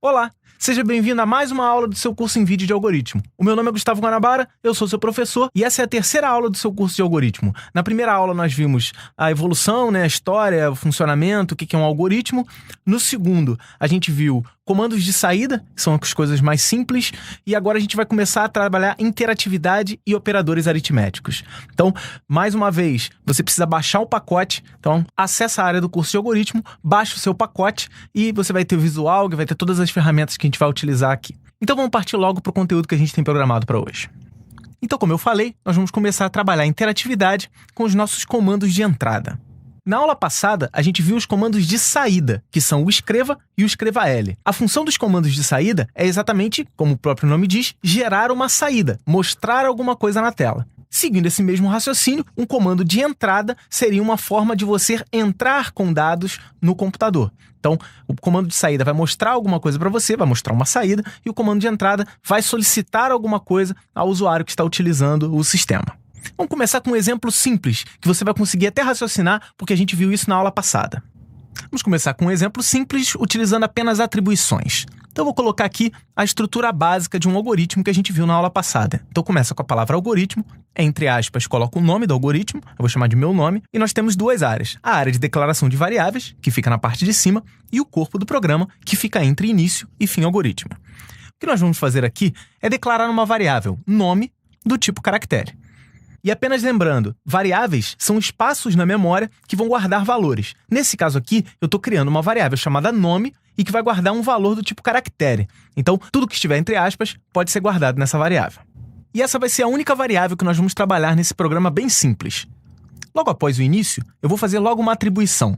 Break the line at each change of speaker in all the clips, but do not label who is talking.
Olá, seja bem-vindo a mais uma aula do seu curso em vídeo de algoritmo. O meu nome é Gustavo Guanabara, eu sou seu professor e essa é a terceira aula do seu curso de algoritmo. Na primeira aula nós vimos a evolução, a história, o funcionamento, o que é um algoritmo. No segundo, a gente viu comandos de saída, que são as coisas mais simples, e agora a gente vai começar a trabalhar interatividade e operadores aritméticos. Então, mais uma vez, você precisa baixar o pacote. Então, acessa a área do curso de algoritmo, baixa o seu pacote e você vai ter o visual, que vai ter todas as ferramentas que a gente vai utilizar aqui. Então, vamos partir logo para o conteúdo que a gente tem programado para hoje. Então, como eu falei, nós vamos começar a trabalhar interatividade com os nossos comandos de entrada. Na aula passada, a gente viu os comandos de saída, que são o escreva e o escreva-L. A função dos comandos de saída é exatamente, como o próprio nome diz, gerar uma saída, mostrar alguma coisa na tela. Seguindo esse mesmo raciocínio, um comando de entrada seria uma forma de você entrar com dados no computador. Então, o comando de saída vai mostrar alguma coisa para você, vai mostrar uma saída, e o comando de entrada vai solicitar alguma coisa ao usuário que está utilizando o sistema. Vamos começar com um exemplo simples, que você vai conseguir até raciocinar, porque a gente viu isso na aula passada. Vamos começar com um exemplo simples, utilizando apenas atribuições. Então, eu vou colocar aqui a estrutura básica de um algoritmo que a gente viu na aula passada. Então, começa com a palavra algoritmo, entre aspas, coloco o nome do algoritmo, eu vou chamar de meu nome, e nós temos duas áreas. A área de declaração de variáveis, que fica na parte de cima, e o corpo do programa, que fica entre início e fim algoritmo. O que nós vamos fazer aqui é declarar uma variável, nome, do tipo caractere. E apenas lembrando, variáveis são espaços na memória que vão guardar valores. Nesse caso aqui, eu estou criando uma variável chamada nome e que vai guardar um valor do tipo caractere. Então, tudo que estiver entre aspas pode ser guardado nessa variável. E essa vai ser a única variável que nós vamos trabalhar nesse programa bem simples. Logo após o início, eu vou fazer logo uma atribuição,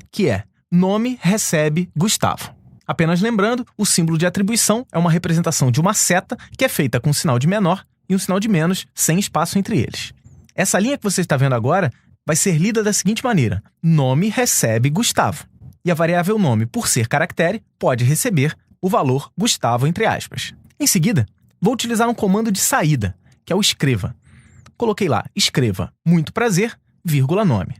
que é nome recebe Gustavo. Apenas lembrando, o símbolo de atribuição é uma representação de uma seta que é feita com um sinal de menor e um sinal de menos, sem espaço entre eles. Essa linha que você está vendo agora vai ser lida da seguinte maneira: nome recebe Gustavo. E a variável nome, por ser caractere, pode receber o valor Gustavo entre aspas. Em seguida, vou utilizar um comando de saída, que é o escreva. Coloquei lá, escreva, muito prazer, vírgula nome.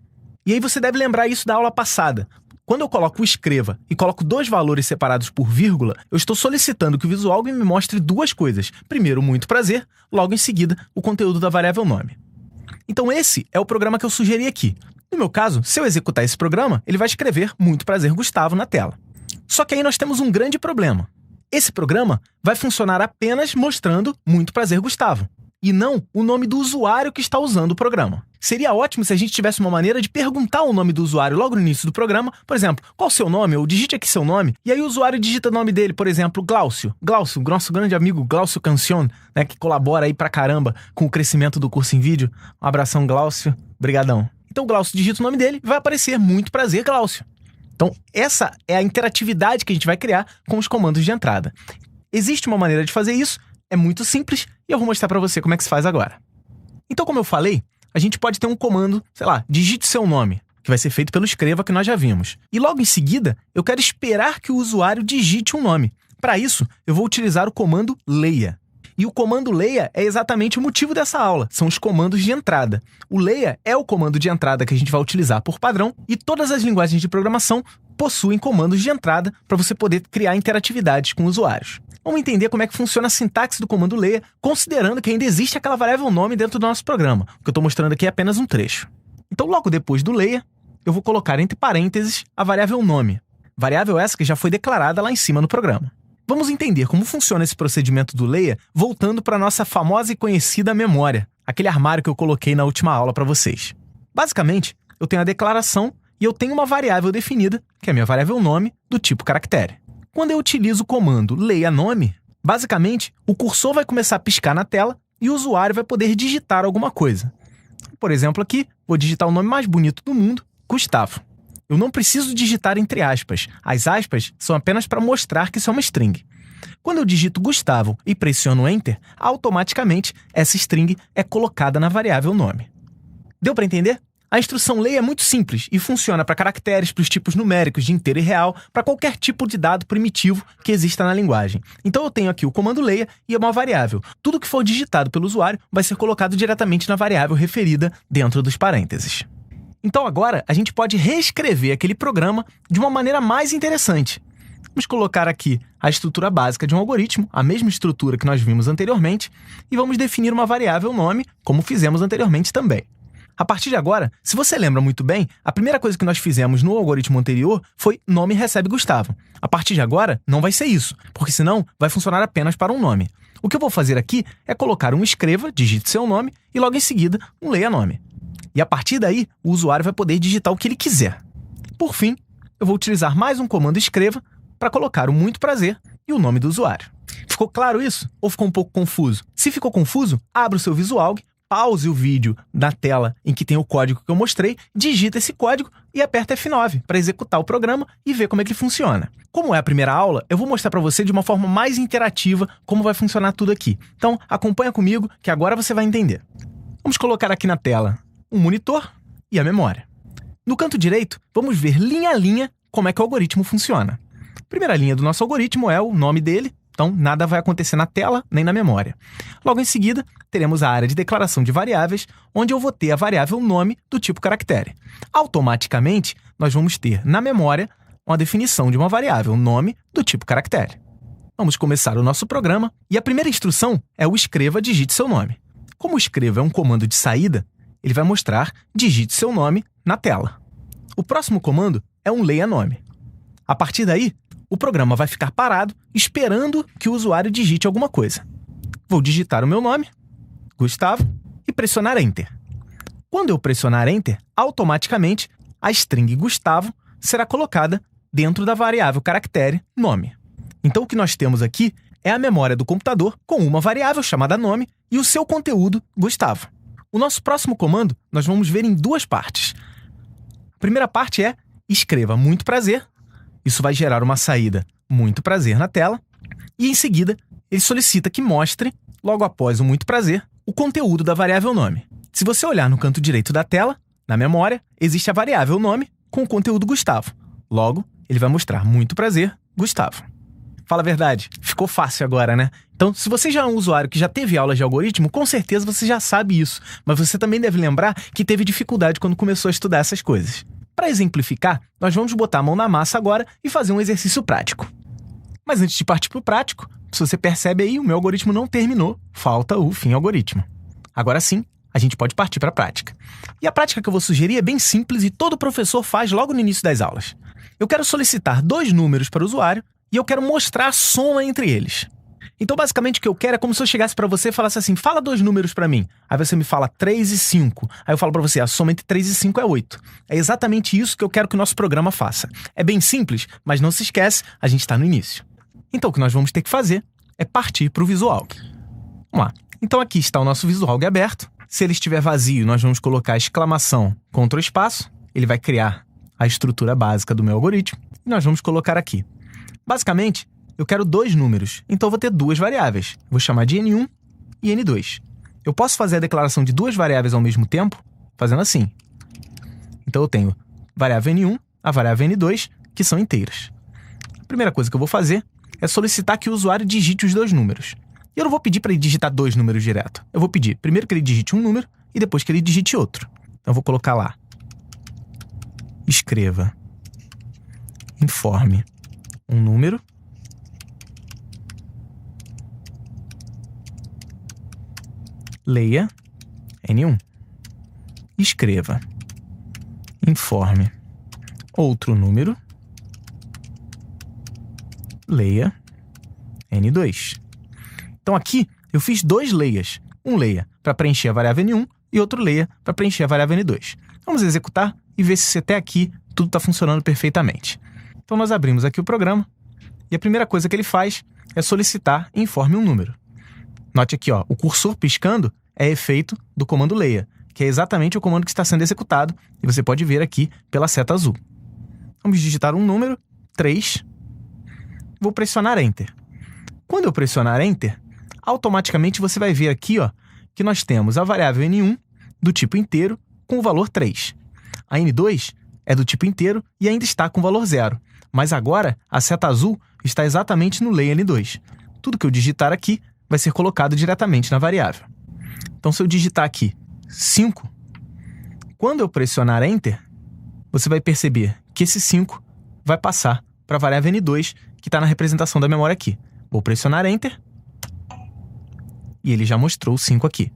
E aí você deve lembrar isso da aula passada. Quando eu coloco o escreva e coloco dois valores separados por vírgula, eu estou solicitando que o Visual me mostre duas coisas. Primeiro, muito prazer, logo em seguida, o conteúdo da variável nome. Então esse é o programa que eu sugeri aqui. No meu caso, se eu executar esse programa, ele vai escrever muito prazer Gustavo na tela. Só que aí nós temos um grande problema. Esse programa vai funcionar apenas mostrando muito prazer Gustavo, e não o nome do usuário que está usando o programa. Seria ótimo se a gente tivesse uma maneira de perguntar o nome do usuário logo no início do programa. Por exemplo, qual o seu nome? Ou digite aqui seu nome. E aí o usuário digita o nome dele, por exemplo, Glaucio. Glaucio, nosso grande amigo Glaucio Cancion, que colabora aí pra caramba com o crescimento do curso em vídeo. Um abração, Glaucio. Brigadão. Então o Glaucio digita o nome dele e vai aparecer muito prazer, Glaucio. Então essa é a interatividade que a gente vai criar com os comandos de entrada. Existe uma maneira de fazer isso, é muito simples e eu vou mostrar pra você como é que se faz agora. Então, como eu falei, a gente pode ter um comando, digite seu nome, que vai ser feito pelo escreva que nós já vimos. E logo em seguida, eu quero esperar que o usuário digite um nome. Para isso, eu vou utilizar o comando leia. E o comando leia é exatamente o motivo dessa aula, são os comandos de entrada. O leia é o comando de entrada que a gente vai utilizar por padrão e todas as linguagens de programação possuem comandos de entrada para você poder criar interatividades com usuários. Vamos entender como é que funciona a sintaxe do comando leia, considerando que ainda existe aquela variável nome dentro do nosso programa. O que eu estou mostrando aqui é apenas um trecho. Então, logo depois do leia, eu vou colocar entre parênteses a variável nome. Variável essa que já foi declarada lá em cima no programa. Vamos entender como funciona esse procedimento do leia voltando para a nossa famosa e conhecida memória, aquele armário que eu coloquei na última aula para vocês. Basicamente, eu tenho a declaração e eu tenho uma variável definida, que é a minha variável nome, do tipo caractere. Quando eu utilizo o comando leia nome, basicamente, o cursor vai começar a piscar na tela e o usuário vai poder digitar alguma coisa. Por exemplo, aqui, vou digitar o nome mais bonito do mundo, Gustavo. Eu não preciso digitar entre aspas. As aspas são apenas para mostrar que isso é uma string. Quando eu digito Gustavo e pressiono Enter, automaticamente essa string é colocada na variável nome. Deu para entender? A instrução leia é muito simples e funciona para caracteres, para os tipos numéricos de inteiro e real, para qualquer tipo de dado primitivo que exista na linguagem. Então eu tenho aqui o comando leia e é uma variável. Tudo que for digitado pelo usuário vai ser colocado diretamente na variável referida dentro dos parênteses. Então agora a gente pode reescrever aquele programa de uma maneira mais interessante. Vamos colocar aqui a estrutura básica de um algoritmo, a mesma estrutura que nós vimos anteriormente, e vamos definir uma variável nome, como fizemos anteriormente também. A partir de agora, se você lembra muito bem, a primeira coisa que nós fizemos no algoritmo anterior foi nome recebe Gustavo. A partir de agora, não vai ser isso, porque senão vai funcionar apenas para um nome. O que eu vou fazer aqui é colocar um escreva, digite seu nome, e logo em seguida um leia nome. E a partir daí, o usuário vai poder digitar o que ele quiser. Por fim, eu vou utilizar mais um comando escreva para colocar o muito prazer e o nome do usuário. Ficou claro isso? Ou ficou um pouco confuso? Se ficou confuso, abra o seu Visualg, pause o vídeo na tela em que tem o código que eu mostrei, digita esse código e aperta F9 para executar o programa e ver como é que ele funciona. Como é a primeira aula, eu vou mostrar para você de uma forma mais interativa como vai funcionar tudo aqui. Então, acompanha comigo que agora você vai entender. Vamos colocar aqui na tela um monitor e a memória. No canto direito, vamos ver linha a linha como é que o algoritmo funciona. A primeira linha do nosso algoritmo é o nome dele, então nada vai acontecer na tela nem na memória. Logo em seguida, teremos a área de declaração de variáveis, onde eu vou ter a variável nome do tipo caractere. Automaticamente, nós vamos ter na memória uma definição de uma variável nome do tipo caractere. Vamos começar o nosso programa e a primeira instrução é o escreva digite seu nome. Como o escreva é um comando de saída, ele vai mostrar digite seu nome na tela. O próximo comando é um leia nome. A partir daí, o programa vai ficar parado esperando que o usuário digite alguma coisa. Vou digitar o meu nome, Gustavo, e pressionar Enter. Quando eu pressionar Enter, automaticamente a string Gustavo será colocada dentro da variável caractere nome. Então o que nós temos aqui é a memória do computador com uma variável chamada nome e o seu conteúdo Gustavo. O nosso próximo comando nós vamos ver em duas partes. A primeira parte é escreva muito prazer. Isso vai gerar uma saída muito prazer na tela. E em seguida, ele solicita que mostre, logo após o muito prazer, o conteúdo da variável nome. Se você olhar no canto direito da tela, na memória, existe a variável nome com o conteúdo Gustavo. Logo, ele vai mostrar muito prazer, Gustavo. Fala a verdade, ficou fácil agora, né? Então, se você já é um usuário que já teve aulas de algoritmo, com certeza você já sabe isso. Mas você também deve lembrar que teve dificuldade quando começou a estudar essas coisas. Para exemplificar, nós vamos botar a mão na massa agora e fazer um exercício prático. Mas antes de partir para o prático, se você percebe aí, o meu algoritmo não terminou, falta o fim algoritmo. Agora sim, a gente pode partir para a prática. E a prática que eu vou sugerir é bem simples e todo professor faz logo no início das aulas. Eu quero solicitar 2 números para o usuário e eu quero mostrar a soma entre eles. Então, basicamente, o que eu quero é como se eu chegasse para você e falasse assim, fala 2 números para mim. Aí você me fala 3 e 5. Aí eu falo para você, a soma entre 3 e 5 é 8. É exatamente isso que eu quero que o nosso programa faça. É bem simples, mas não se esquece, a gente está no início. Então, o que nós vamos ter que fazer é partir para o Visualg. Vamos lá. Então, aqui está o nosso Visualg aberto. Se ele estiver vazio, nós vamos colocar exclamação Ctrl espaço. Ele vai criar a estrutura básica do meu algoritmo. E nós vamos colocar aqui. Basicamente, eu quero 2 números, então eu vou ter 2 variáveis. Vou chamar de N1 e N2. Eu posso fazer a declaração de 2 variáveis ao mesmo tempo, fazendo assim. Então eu tenho variável N1, a variável N2, que são inteiras. A primeira coisa que eu vou fazer é solicitar que o usuário digite os 2 números. E eu não vou pedir para ele digitar 2 números direto. Eu vou pedir primeiro que ele digite um número e depois que ele digite outro. Então eu vou colocar lá. Escreva. Informe um número. Leia N1. Escreva. Informe outro número. Leia N2. Então aqui eu fiz 2 leias. Um leia para preencher a variável N1 e outro leia para preencher a variável N2. Vamos executar e ver se até aqui tudo está funcionando perfeitamente. Então nós abrimos aqui o programa e a primeira coisa que ele faz é solicitar informe um número. Note aqui, ó, o cursor piscando é efeito do comando leia, que é exatamente o comando que está sendo executado e você pode ver aqui pela seta azul. Vamos digitar um número, 3. Vou pressionar Enter. Quando eu pressionar Enter, automaticamente você vai ver aqui, ó, que nós temos a variável N1 do tipo inteiro com o valor 3. A N2 é do tipo inteiro e ainda está com o valor 0. Mas agora a seta azul está exatamente no leia N2. Tudo que eu digitar aqui vai ser colocado diretamente na variável. Então, se eu digitar aqui 5, quando eu pressionar Enter, você vai perceber que esse 5 vai passar para a variável N2, que está na representação da memória aqui. Vou pressionar Enter e ele já mostrou o 5 aqui.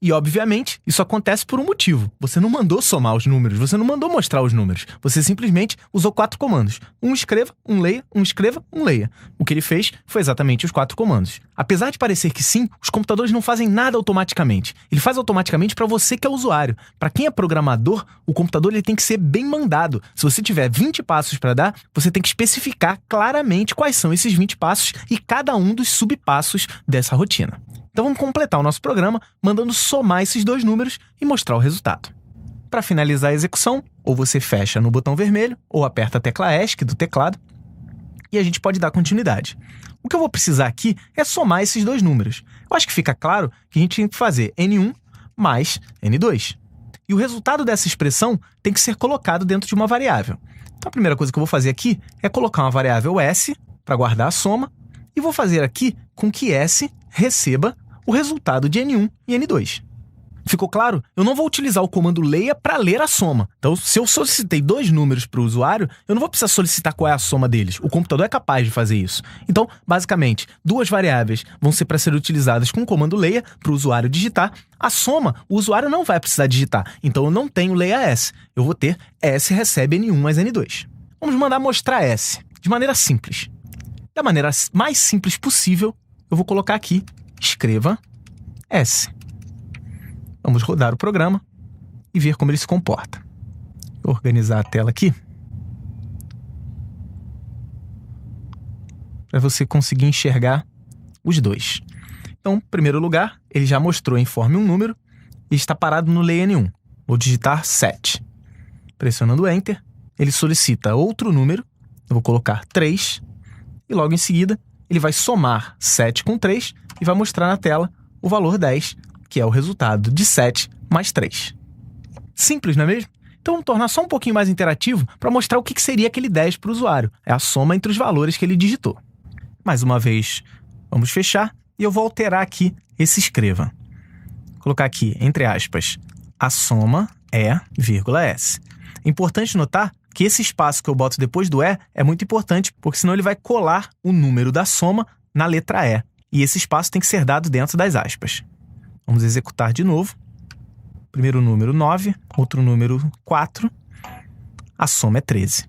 E, obviamente, isso acontece por um motivo. Você não mandou somar os números, você não mandou mostrar os números. Você simplesmente usou 4 comandos. Um escreva, um leia, um escreva, um leia. O que ele fez foi exatamente os 4 comandos. Apesar de parecer que sim, os computadores não fazem nada automaticamente. Ele faz automaticamente para você que é usuário. Para quem é programador, o computador ele tem que ser bem mandado. Se você tiver 20 passos para dar, você tem que especificar claramente quais são esses 20 passos e cada um dos subpassos dessa rotina. Então vamos completar o nosso programa mandando somar esses 2 números e mostrar o resultado. Para finalizar a execução, ou você fecha no botão vermelho, ou aperta a tecla ESC do teclado, e a gente pode dar continuidade. O que eu vou precisar aqui é somar esses 2 números. Eu acho que fica claro que a gente tem que fazer N1 mais N2. E o resultado dessa expressão tem que ser colocado dentro de uma variável. Então a primeira coisa que eu vou fazer aqui é colocar uma variável S para guardar a soma, e vou fazer aqui com que S receba o resultado de N1 e N2. Ficou claro? Eu não vou utilizar o comando leia para ler a soma. Então, se eu solicitei 2 números para o usuário, eu não vou precisar solicitar qual é a soma deles. O computador é capaz de fazer isso. Então, basicamente, 2 variáveis vão ser para ser utilizadas com o comando leia para o usuário digitar. A soma, o usuário não vai precisar digitar. Então, eu não tenho leia S. Eu vou ter S recebe N1 mais N2. Vamos mandar mostrar S de maneira simples. Da maneira mais simples possível, eu vou colocar aqui escreva S. Vamos rodar o programa e ver como ele se comporta. Vou organizar a tela aqui para você conseguir enxergar os 2. Então, em primeiro lugar, ele já mostrou informe um número e está parado no leia N1. Vou digitar 7. Pressionando Enter, ele solicita outro número. Eu vou colocar 3 e logo em seguida ele vai somar 7 com 3 e vai mostrar na tela o valor 10, que é o resultado de 7 mais 3. Simples, não é mesmo? Então vamos tornar só um pouquinho mais interativo para mostrar o que seria aquele 10 para o usuário. É a soma entre os valores que ele digitou. Mais uma vez, vamos fechar e eu vou alterar aqui esse escreva. Vou colocar aqui, entre aspas, a soma é, vírgula S. É importante notar que esse espaço que eu boto depois do é muito importante, porque senão ele vai colar o número da soma na letra E. E esse espaço tem que ser dado dentro das aspas. Vamos executar de novo. Primeiro número 9, outro número 4. A soma é 13.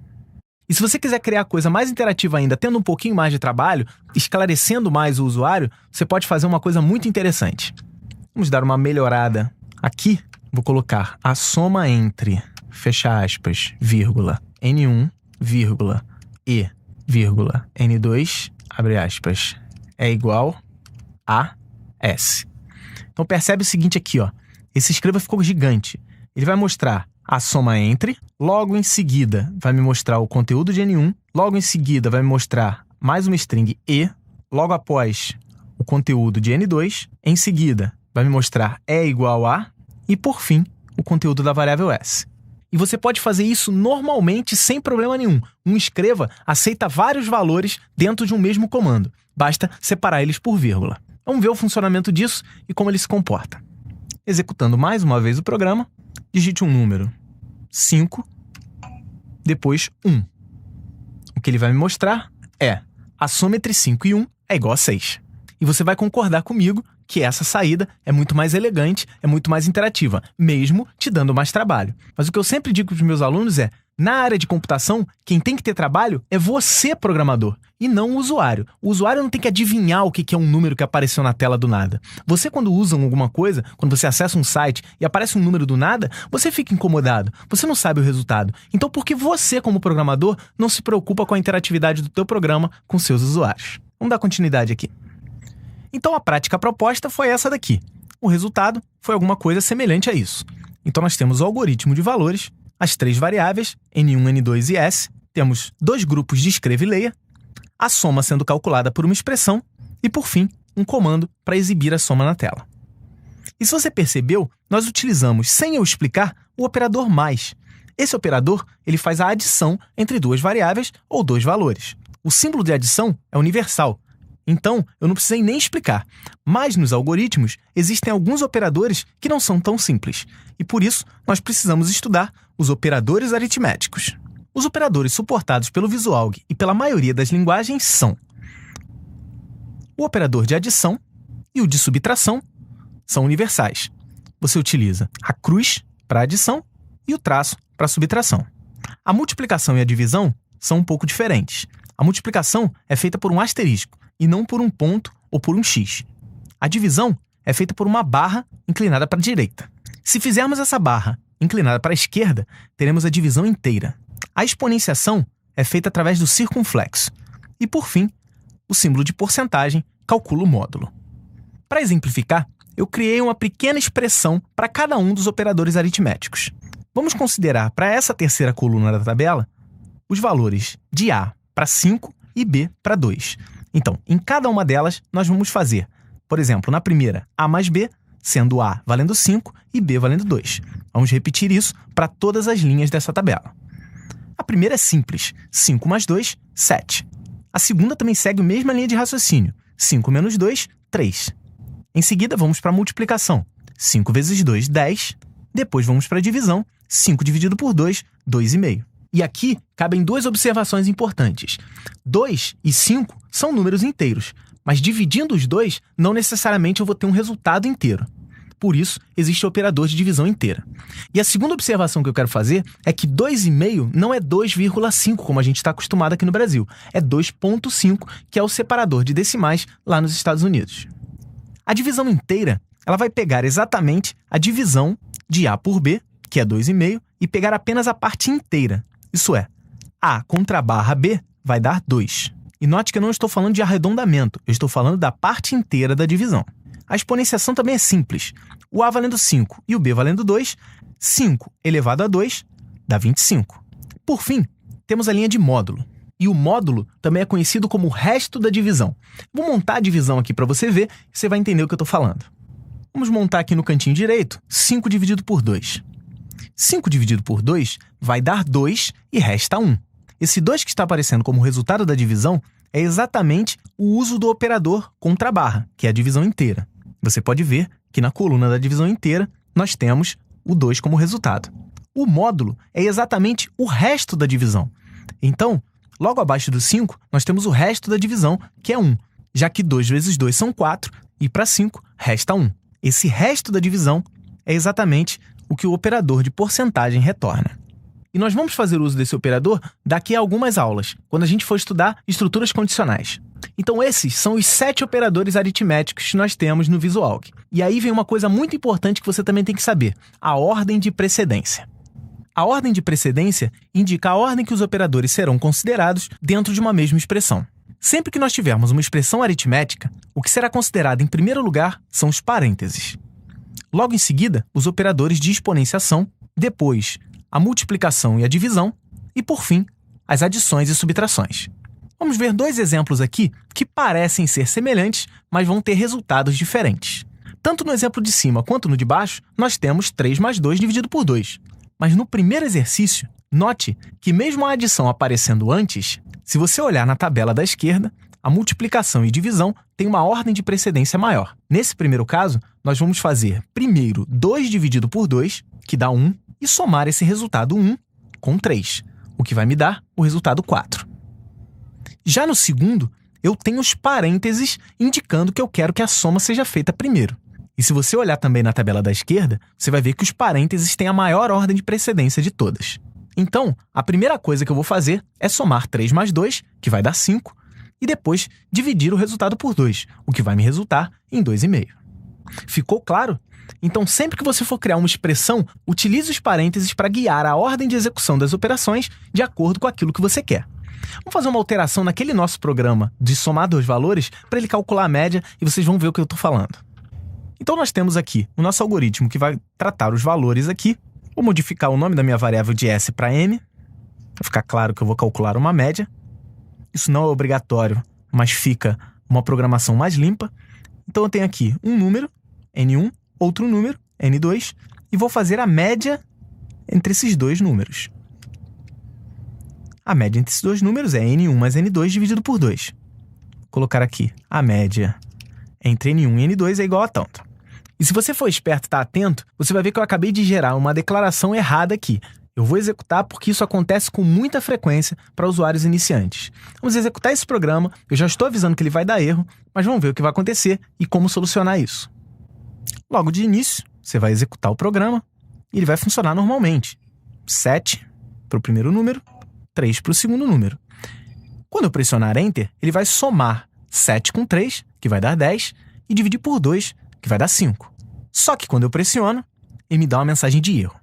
E se você quiser criar coisa mais interativa ainda, tendo um pouquinho mais de trabalho, esclarecendo mais o usuário, você pode fazer uma coisa muito interessante. Vamos dar uma melhorada aqui. Vou colocar a soma entre, fecha aspas, vírgula, N1, vírgula, E, vírgula, N2, abre aspas, é igual a S. Então percebe o seguinte aqui, ó. Esse escreva ficou gigante. Ele vai mostrar a soma entre, logo em seguida vai me mostrar o conteúdo de N1, logo em seguida vai me mostrar mais uma string E, logo após o conteúdo de N2, em seguida vai me mostrar é igual a, e por fim, o conteúdo da variável S. E você pode fazer isso normalmente sem problema nenhum. Um escreva aceita vários valores dentro de um mesmo comando. Basta separar eles por vírgula. Vamos ver o funcionamento disso e como ele se comporta. Executando mais uma vez o programa, digite um número 5, depois 1. O que ele vai me mostrar é a soma entre 5 e 1 é igual a 6. E você vai concordar comigo que essa saída é muito mais elegante, é muito mais interativa, mesmo te dando mais trabalho. Mas o que eu sempre digo para os meus alunos é, na área de computação, quem tem que ter trabalho é você, programador, e não o usuário. O usuário não tem que adivinhar o que é um número que apareceu na tela do nada. Você, quando usa alguma coisa, quando você acessa um site e aparece um número do nada, você fica incomodado, você não sabe o resultado. Então, por que você, como programador, não se preocupa com a interatividade do teu programa com seus usuários? Vamos dar continuidade aqui. Então, a prática proposta foi essa daqui. O resultado foi alguma coisa semelhante a isso. Então, nós temos o algoritmo de valores, as 3 variáveis, N1, N2 e S, temos 2 grupos de escreva e leia, a soma sendo calculada por uma expressão e, por fim, um comando para exibir a soma na tela. E se você percebeu, nós utilizamos, sem eu explicar, o operador mais. Esse operador ele faz a adição entre 2 variáveis ou 2 valores. O símbolo de adição é universal, então eu não precisei nem explicar. Mas nos algoritmos existem alguns operadores que não são tão simples, e por isso nós precisamos estudar os operadores aritméticos. Os operadores suportados pelo Visualg e pela maioria das linguagens são o operador de adição e o de subtração são universais. Você utiliza a cruz para adição e o traço para subtração. A multiplicação e a divisão são um pouco diferentes. A multiplicação é feita por um asterisco e não por um ponto ou por um x. A divisão é feita por uma barra inclinada para a direita. Se fizermos essa barra inclinada para a esquerda, teremos a divisão inteira. A exponenciação é feita através do circunflexo. E, por fim, o símbolo de porcentagem calcula o módulo. Para exemplificar, eu criei uma pequena expressão para cada um dos operadores aritméticos. Vamos considerar para essa terceira coluna da tabela os valores de A para 5 e B para 2. Então, em cada uma delas, nós vamos fazer, por exemplo, na primeira, A mais B, sendo A valendo 5 e B valendo 2. Vamos repetir isso para todas as linhas dessa tabela. A primeira é simples, 5 mais 2, 7. A segunda também segue a mesma linha de raciocínio, 5 menos 2, 3. Em seguida, vamos para a multiplicação, 5 vezes 2, 10. Depois vamos para a divisão, 5 dividido por 2, 2,5. E aqui cabem duas observações importantes. 2 e 5 são números inteiros, mas dividindo os dois, não necessariamente eu vou ter um resultado inteiro. Por isso, existe o operador de divisão inteira. E a segunda observação que eu quero fazer é que 2,5 não é 2,5, como a gente está acostumado aqui no Brasil. É 2,5, que é o separador de decimais lá nos Estados Unidos. A divisão inteira, ela vai pegar exatamente a divisão de A por B, que é 2,5, e pegar apenas a parte inteira. Isso é, A contra a barra B vai dar 2. E note que eu não estou falando de arredondamento, eu estou falando da parte inteira da divisão. A exponenciação também é simples. O A valendo 5 e o B valendo 2, 5 elevado a 2 dá 25. Por fim, temos a linha de módulo. E o módulo também é conhecido como o resto da divisão. Vou montar a divisão aqui para você ver e você vai entender o que eu estou falando. Vamos montar aqui no cantinho direito 5 dividido por 2. 5 dividido por 2 vai dar 2 e resta 1. Esse 2 que está aparecendo como resultado da divisão é exatamente o uso do operador contra a barra, que é a divisão inteira. Você pode ver que na coluna da divisão inteira nós temos o 2 como resultado. O módulo é exatamente o resto da divisão. Então, logo abaixo do 5, nós temos o resto da divisão, que é 1, já que 2 vezes 2 são 4 e para 5 resta 1. Esse resto da divisão é exatamente o que o operador de porcentagem retorna. E nós vamos fazer uso desse operador daqui a algumas aulas, quando a gente for estudar estruturas condicionais. Então esses são os 7 operadores aritméticos que nós temos no Visualg. E aí vem uma coisa muito importante que você também tem que saber, a ordem de precedência. A ordem de precedência indica a ordem que os operadores serão considerados dentro de uma mesma expressão. Sempre que nós tivermos uma expressão aritmética, o que será considerado em primeiro lugar são os parênteses. Logo em seguida, os operadores de exponenciação, depois a multiplicação e a divisão, e por fim, as adições e subtrações. Vamos ver 2 exemplos aqui que parecem ser semelhantes, mas vão ter resultados diferentes. Tanto no exemplo de cima quanto no de baixo, nós temos 3 mais 2 dividido por 2. Mas no primeiro exercício, note que mesmo a adição aparecendo antes, se você olhar na tabela da esquerda, a multiplicação e divisão têm uma ordem de precedência maior. Nesse primeiro caso, nós vamos fazer primeiro 2 dividido por 2, que dá 1, e somar esse resultado 1 com 3, o que vai me dar o resultado 4. Já no segundo, eu tenho os parênteses indicando que eu quero que a soma seja feita primeiro. E se você olhar também na tabela da esquerda, você vai ver que os parênteses têm a maior ordem de precedência de todas. Então, a primeira coisa que eu vou fazer é somar 3 mais 2, que vai dar 5, e depois dividir o resultado por 2, o que vai me resultar em 2,5. Ficou claro? Então, sempre que você for criar uma expressão, utilize os parênteses para guiar a ordem de execução das operações de acordo com aquilo que você quer. Vamos fazer uma alteração naquele nosso programa de somar 2 valores para ele calcular a média e vocês vão ver o que eu estou falando. Então, nós temos aqui o nosso algoritmo que vai tratar os valores aqui. Vou modificar o nome da minha variável de S para M, para ficar claro que eu vou calcular uma média. Isso não é obrigatório, mas fica uma programação mais limpa. Então, eu tenho aqui um número, N1, outro número, N2, e vou fazer a média entre esses dois números. A média entre esses dois números é N1 mais N2 dividido por 2. Vou colocar aqui a média entre N1 e N2 é igual a tanto. E se você for esperto e estar atento, você vai ver que eu acabei de gerar uma declaração errada aqui. Eu vou executar porque isso acontece com muita frequência para usuários iniciantes. Vamos executar esse programa, eu já estou avisando que ele vai dar erro, mas vamos ver o que vai acontecer e como solucionar isso. Logo de início, você vai executar o programa e ele vai funcionar normalmente. 7 para o primeiro número, 3 para o segundo número. Quando eu pressionar Enter, ele vai somar 7 com 3, que vai dar 10, e dividir por 2, que vai dar 5. Só que quando eu pressiono, ele me dá uma mensagem de erro.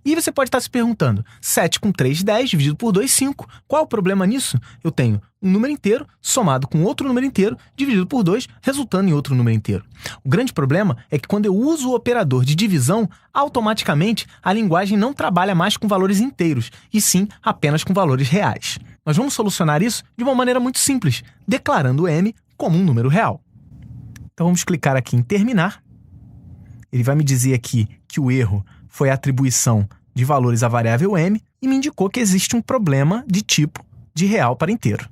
E você pode estar se perguntando, 7 com 3, 10, dividido por 2, 5. Qual o problema nisso? Eu tenho um número inteiro somado com outro número inteiro, dividido por 2, resultando em outro número inteiro. O grande problema é que quando eu uso o operador de divisão, automaticamente a linguagem não trabalha mais com valores inteiros, e sim apenas com valores reais. Nós vamos solucionar isso de uma maneira muito simples, declarando m como um número real. Então vamos clicar aqui em terminar. Ele vai me dizer aqui que o erro foi a atribuição de valores à variável m e me indicou que existe um problema de tipo de real para inteiro.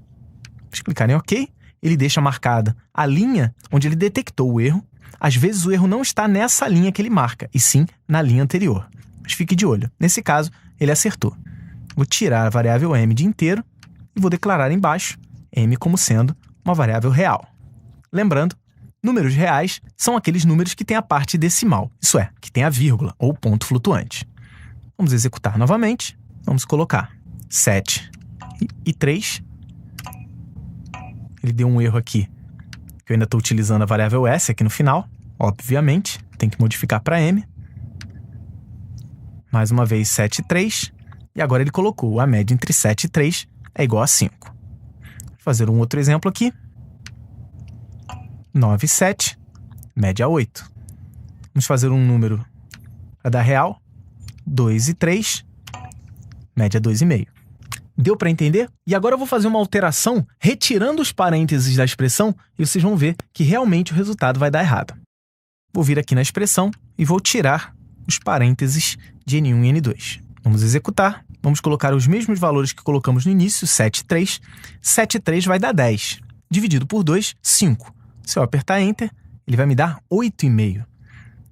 Vamos clicar em OK. Ele deixa marcada a linha onde ele detectou o erro. Às vezes o erro não está nessa linha que ele marca, e sim na linha anterior. Mas fique de olho. Nesse caso, ele acertou. Vou tirar a variável m de inteiro e vou declarar embaixo m como sendo uma variável real. Lembrando, números reais são aqueles números que têm a parte decimal, isso é, que tem a vírgula ou ponto flutuante. Vamos executar novamente. Vamos colocar 7 e 3. Ele deu um erro aqui, que eu ainda estou utilizando a variável s aqui no final. Obviamente, tem que modificar para m. Mais uma vez 7 e 3. E agora ele colocou a média entre 7 e 3 é igual a 5. Vou fazer um outro exemplo aqui. 9 e 7, média 8. Vamos fazer um número para dar real. 2 e 3, média 2,5. Deu para entender? E agora eu vou fazer uma alteração retirando os parênteses da expressão e vocês vão ver que realmente o resultado vai dar errado. Vou vir aqui na expressão e vou tirar os parênteses de N1 e N2. Vamos executar. Vamos colocar os mesmos valores que colocamos no início, 7 e 3. 7 e 3 vai dar 10. Dividido por 2, 5. Se eu apertar Enter, ele vai me dar 8,5.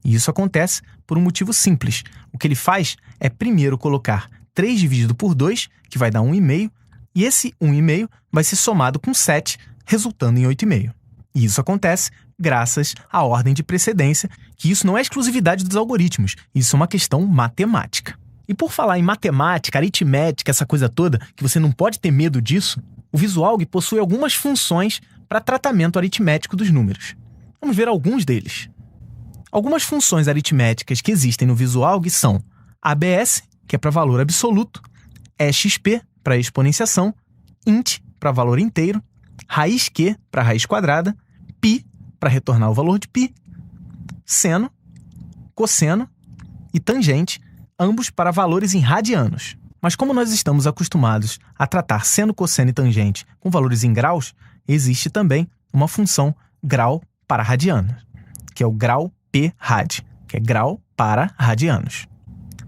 E isso acontece por um motivo simples. O que ele faz é primeiro colocar 3 dividido por 2, que vai dar 1,5, e esse 1,5 vai ser somado com 7, resultando em 8,5. E isso acontece graças à ordem de precedência, que isso não é exclusividade dos algoritmos, isso é uma questão matemática. E por falar em matemática, aritmética, essa coisa toda, que você não pode ter medo disso, o Visualg possui algumas funções para tratamento aritmético dos números. Vamos ver alguns deles. Algumas funções aritméticas que existem no Visualg são ABS, que é para valor absoluto, EXP, para exponenciação, int, para valor inteiro, raiz Q, para raiz quadrada, π, para retornar o valor de π, seno, cosseno e tangente, ambos para valores em radianos. Mas como nós estamos acostumados a tratar seno, cosseno e tangente com valores em graus, existe também uma função grau para radianos, que é o grau p rad, que é grau para radianos.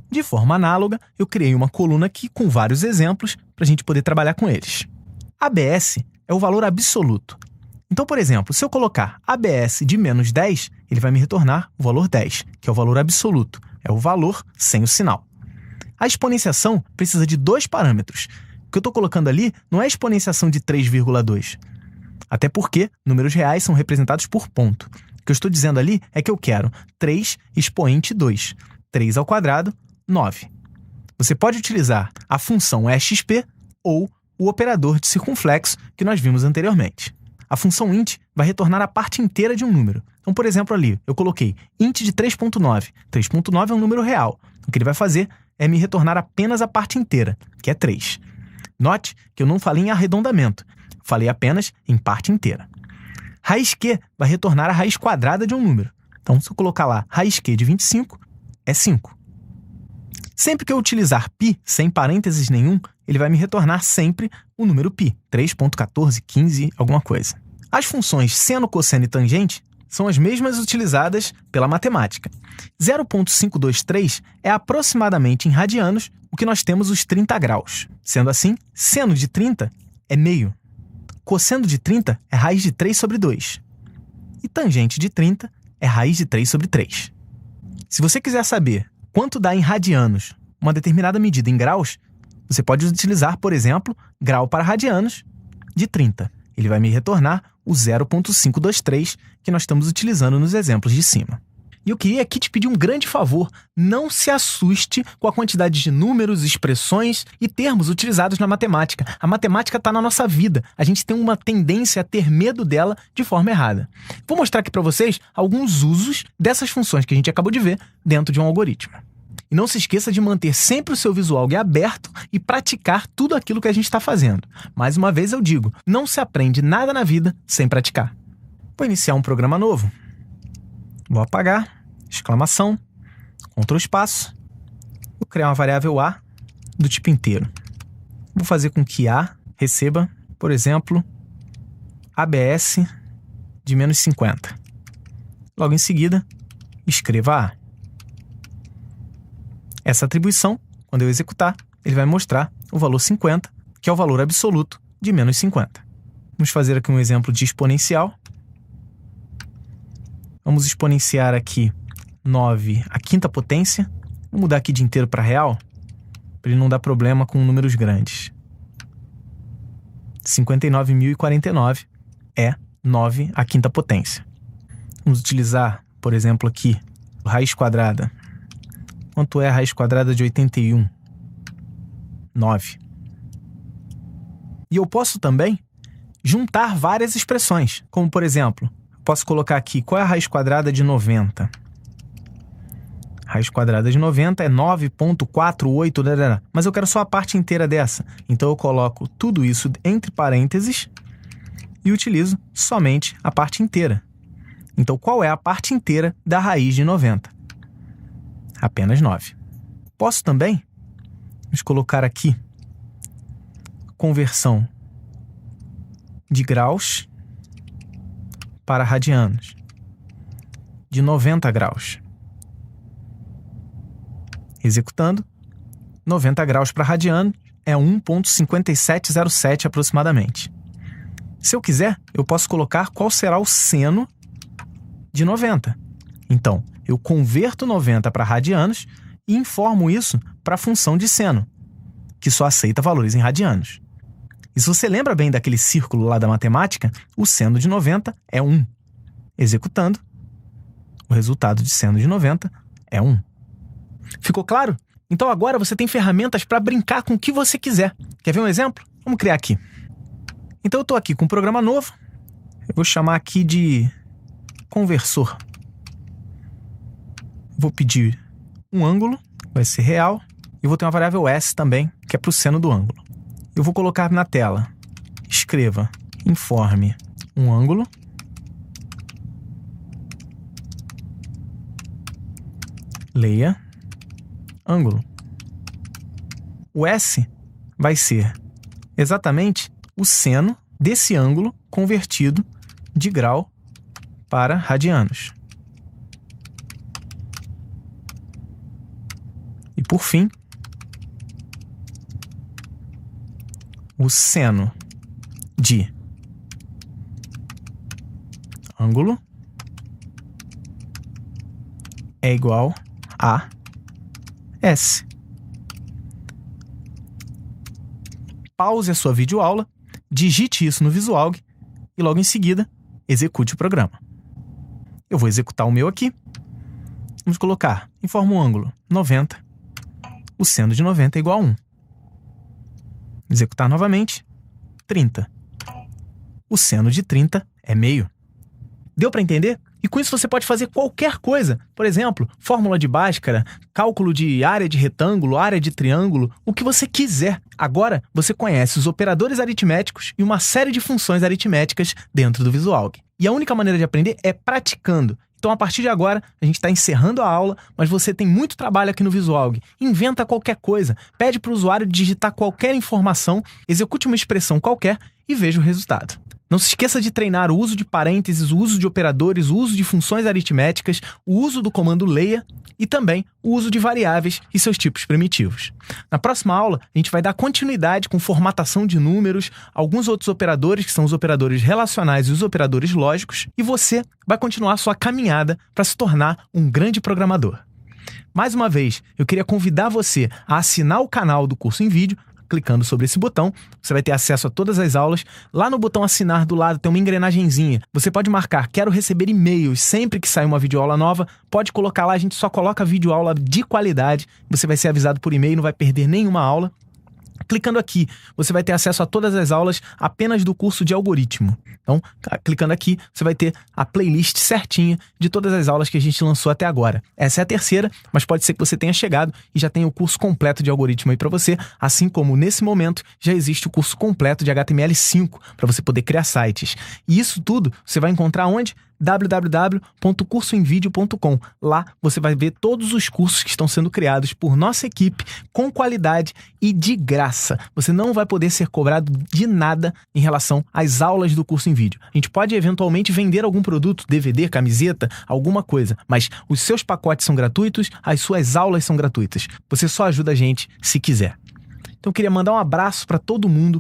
De forma análoga, eu criei uma coluna aqui com vários exemplos para a gente poder trabalhar com eles. ABS é o valor absoluto. Então, por exemplo, se eu colocar ABS de menos 10, ele vai me retornar o valor 10, que é o valor absoluto, é o valor sem o sinal. A exponenciação precisa de 2 parâmetros. O que eu estou colocando ali não é a exponenciação de 3,2. Até porque números reais são representados por ponto. O que eu estou dizendo ali é que eu quero 3 expoente 2. 3 ao quadrado, 9. Você pode utilizar a função exp ou o operador de circunflexo que nós vimos anteriormente. A função int vai retornar a parte inteira de um número. Então, por exemplo, ali eu coloquei int de 3,9. 3,9 é um número real. O que ele vai fazer é me retornar apenas a parte inteira, que é 3. Note que eu não falei em arredondamento, falei apenas em parte inteira. Raiz Q vai retornar a raiz quadrada de um número. Então, se eu colocar lá raiz Q de 25, é 5. Sempre que eu utilizar π sem parênteses nenhum, ele vai me retornar sempre o número π, 3.1415, alguma coisa. As funções seno, cosseno e tangente são as mesmas utilizadas pela matemática. 0,523 é aproximadamente em radianos o que nós temos os 30 graus. Sendo assim, seno de 30 é meio. Cosseno de 30 é raiz de 3 sobre 2. E tangente de 30 é raiz de 3 sobre 3. Se você quiser saber quanto dá em radianos uma determinada medida em graus, você pode utilizar, por exemplo, grau para radianos de 30. Ele vai me retornar o 0,523 que nós estamos utilizando nos exemplos de cima. E eu queria aqui te pedir um grande favor. Não se assuste com a quantidade de números, expressões e termos utilizados na matemática. A matemática está na nossa vida. A gente tem uma tendência a ter medo dela de forma errada. Vou mostrar aqui para vocês alguns usos dessas funções que a gente acabou de ver dentro de um algoritmo. E não se esqueça de manter sempre o seu VisualG aberto e praticar tudo aquilo que a gente está fazendo. Mais uma vez eu digo, não se aprende nada na vida sem praticar. Vou iniciar um programa novo. Vou apagar, exclamação, Ctrl espaço. Vou criar uma variável A do tipo inteiro. Vou fazer com que A receba, por exemplo, ABS de menos 50. Logo em seguida, escreva A. Essa atribuição, quando eu executar, ele vai mostrar o valor 50, que é o valor absoluto de menos 50. Vamos fazer aqui um exemplo de exponencial. Vamos exponenciar aqui 9 à quinta potência. Vou mudar aqui de inteiro para real, para ele não dar problema com números grandes. 59.049 é 9 à quinta potência. Vamos utilizar, por exemplo, aqui, raiz quadrada. Quanto é a raiz quadrada de 81? 9. E eu posso também juntar várias expressões, como por exemplo, posso colocar aqui, qual é a raiz quadrada de 90? Raiz quadrada de 90 é 9,48, mas eu quero só a parte inteira dessa. Então eu coloco tudo isso entre parênteses e utilizo somente a parte inteira. Então qual é a parte inteira da raiz de 90? Apenas 9. Posso também, vamos colocar aqui, conversão de graus para radianos, de 90 graus. Executando, 90 graus para radiano é 1,5707 aproximadamente. Se eu quiser, eu posso colocar qual será o seno de 90. Então, eu converto 90 para radianos e informo isso para a função de seno, que só aceita valores em radianos. E se você lembra bem daquele círculo lá da matemática, o seno de 90 é 1. Executando, o resultado de seno de 90 é 1. Ficou claro? Então agora você tem ferramentas para brincar com o que você quiser. Quer ver um exemplo? Vamos criar aqui. Então eu estou aqui com um programa novo. Eu vou chamar aqui de conversor. Vou pedir um ângulo, vai ser real. E vou ter uma variável S também, que é para o seno do ângulo. Eu vou colocar na tela, escreva, informe um ângulo. Leia, ângulo. O S vai ser exatamente o seno desse ângulo convertido de grau para radianos. E por fim, o seno de ângulo é igual a S. Pause a sua videoaula, digite isso no VisualG e logo em seguida execute o programa. Eu vou executar o meu aqui. Vamos colocar, informa um ângulo 90. O seno de 90 é igual a 1. Executar novamente, 30. O seno de 30 é meio. Deu para entender? E com isso você pode fazer qualquer coisa. Por exemplo, fórmula de Bhaskara, cálculo de área de retângulo, área de triângulo, o que você quiser. Agora você conhece os operadores aritméticos e uma série de funções aritméticas dentro do VisualG. E a única maneira de aprender é praticando. Então, a partir de agora, a gente está encerrando a aula, mas você tem muito trabalho aqui no VisualG. Inventa qualquer coisa, pede para o usuário digitar qualquer informação, execute uma expressão qualquer e veja o resultado. Não se esqueça de treinar o uso de parênteses, o uso de operadores, o uso de funções aritméticas, o uso do comando leia e também o uso de variáveis e seus tipos primitivos. Na próxima aula, a gente vai dar continuidade com formatação de números, alguns outros operadores, que são os operadores relacionais e os operadores lógicos, e você vai continuar sua caminhada para se tornar um grande programador. Mais uma vez, eu queria convidar você a assinar o canal do Curso em Vídeo. Clicando sobre esse botão, você vai ter acesso a todas as aulas. Lá no botão assinar do lado tem uma engrenagenzinha. Você pode marcar, quero receber e-mails sempre que sair uma videoaula nova. Pode colocar lá, a gente só coloca videoaula de qualidade. Você vai ser avisado por e-mail, não vai perder nenhuma aula. Clicando aqui, você vai ter acesso a todas as aulas apenas do curso de algoritmo. Então, clicando aqui, você vai ter a playlist certinha de todas as aulas que a gente lançou até agora. Essa é a terceira, mas pode ser que você tenha chegado e já tenha o curso completo de algoritmo aí para você, assim como nesse momento já existe o curso completo de HTML5 para você poder criar sites. E isso tudo você vai encontrar onde? www.cursoemvideo.com. Lá você vai ver todos os cursos que estão sendo criados por nossa equipe, com qualidade e de graça. Você não vai poder ser cobrado de nada em relação às aulas do curso em vídeo. A gente pode eventualmente vender algum produto, DVD, camiseta, alguma coisa, mas os seus pacotes são gratuitos, as suas aulas são gratuitas. Você só ajuda a gente se quiser. Então eu queria mandar um abraço para todo mundo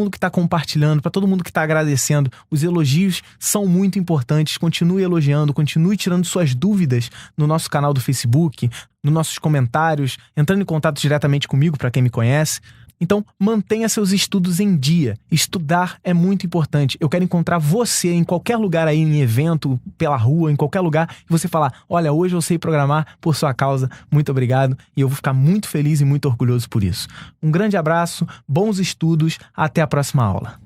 que está compartilhando, para todo mundo que está agradecendo. Os elogios são muito importantes. Continue elogiando, continue tirando suas dúvidas no nosso canal do Facebook, nos nossos comentários, entrando em contato diretamente comigo, para quem me conhece. Então, mantenha seus estudos em dia. Estudar é muito importante. Eu quero encontrar você em qualquer lugar aí, em evento, pela rua, em qualquer lugar, e você falar, olha, hoje eu sei programar por sua causa, muito obrigado, e eu vou ficar muito feliz e muito orgulhoso por isso. Um grande abraço, bons estudos, até a próxima aula.